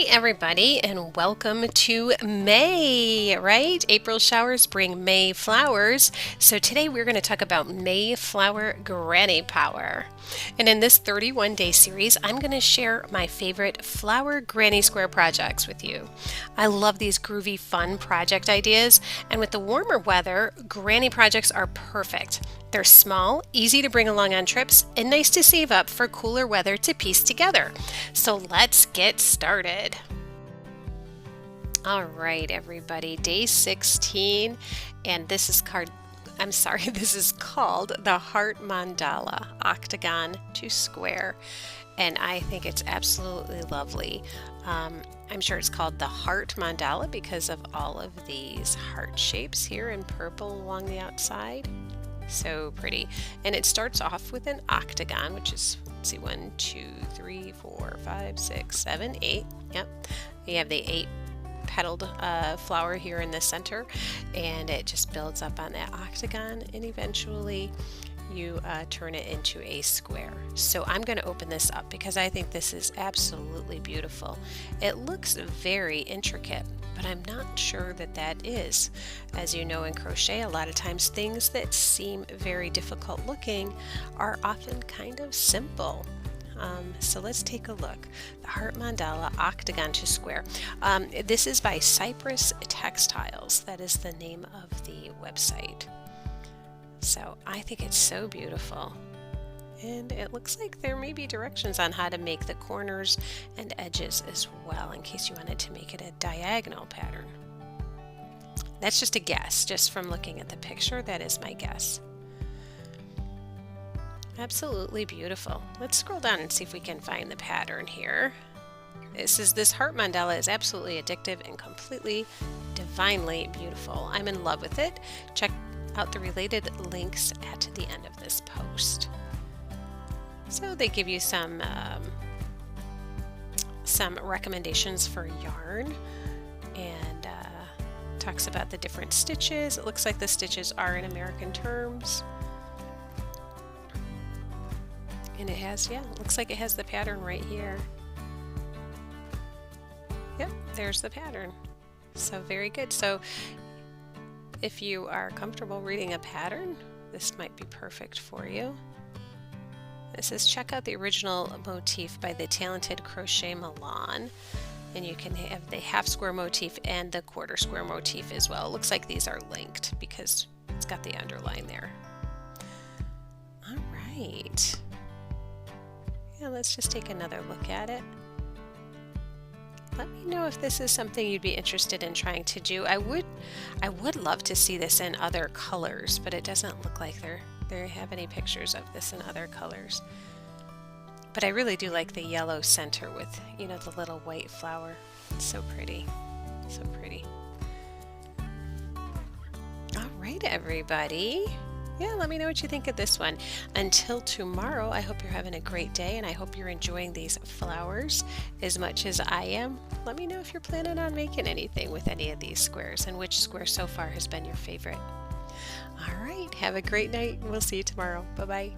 Everybody, and welcome to May, right? April showers bring May flowers. So today we're going to talk about Mayflower Granny Power. And in this 31-day series, I'm going to share my favorite flower granny square projects with you. I love these groovy, fun project ideas, and with the warmer weather, granny projects are perfect. They're small, easy to bring along on trips, and nice to save up for cooler weather to piece together. So let's get started. All right, everybody, day 16, and this is this is called the Heart Mandala, octagon to square, and I think it's absolutely lovely. I'm sure it's called the Heart Mandala because of all of these heart shapes here in purple along the outside. So pretty. And it starts off with an octagon, which is, let's see, 1, 2, 3, 4, 5, 6, 7, 8. Yep. You have the 8 petaled flower here in the center, and it just builds up on that octagon, and eventually you turn it into a square. So I'm going to open this up because I think this is absolutely beautiful. It looks very intricate, but I'm not sure that that is. As you know, in crochet, a lot of times things that seem very difficult looking are often kind of simple. So let's take a look. The Heart Mandala, octagon to square. This is by Cypress Textiles. That is the name of the website. So I think it's so beautiful. And it looks like there may be directions on how to make the corners and edges as well, in case you wanted to make it a diagonal pattern. That's just a guess, just from looking at the picture. That is my guess. Absolutely beautiful. Let's scroll down and see if we can find the pattern here. This heart mandala is absolutely addictive and completely divinely beautiful. I'm in love with it. Check out the related links at the end of this post. So they give you some recommendations for yarn, and talks about the different stitches. It looks like the stitches are in American terms. And it has, it looks like it has the pattern right here. Yep, there's the pattern. So very good. So if you are comfortable reading a pattern, this might be perfect for you. It says, check out the original motif by the talented Crochet Milan. And you can have the half square motif and the quarter square motif as well. It looks like these are linked because it's got the underline there. All right. Yeah, let's just take another look at it. Let me know if this is something you'd be interested in trying to do. I would love to see this in other colors, but it doesn't look like they have any pictures of this in other colors. But I really do like the yellow center with, the little white flower. It's so pretty. So pretty. All right, everybody. Yeah, let me know what you think of this one. Until tomorrow, I hope you're having a great day, and I hope you're enjoying these flowers as much as I am. Let me know if you're planning on making anything with any of these squares, and which square so far has been your favorite. All right, have a great night, and we'll see you tomorrow. Bye-bye.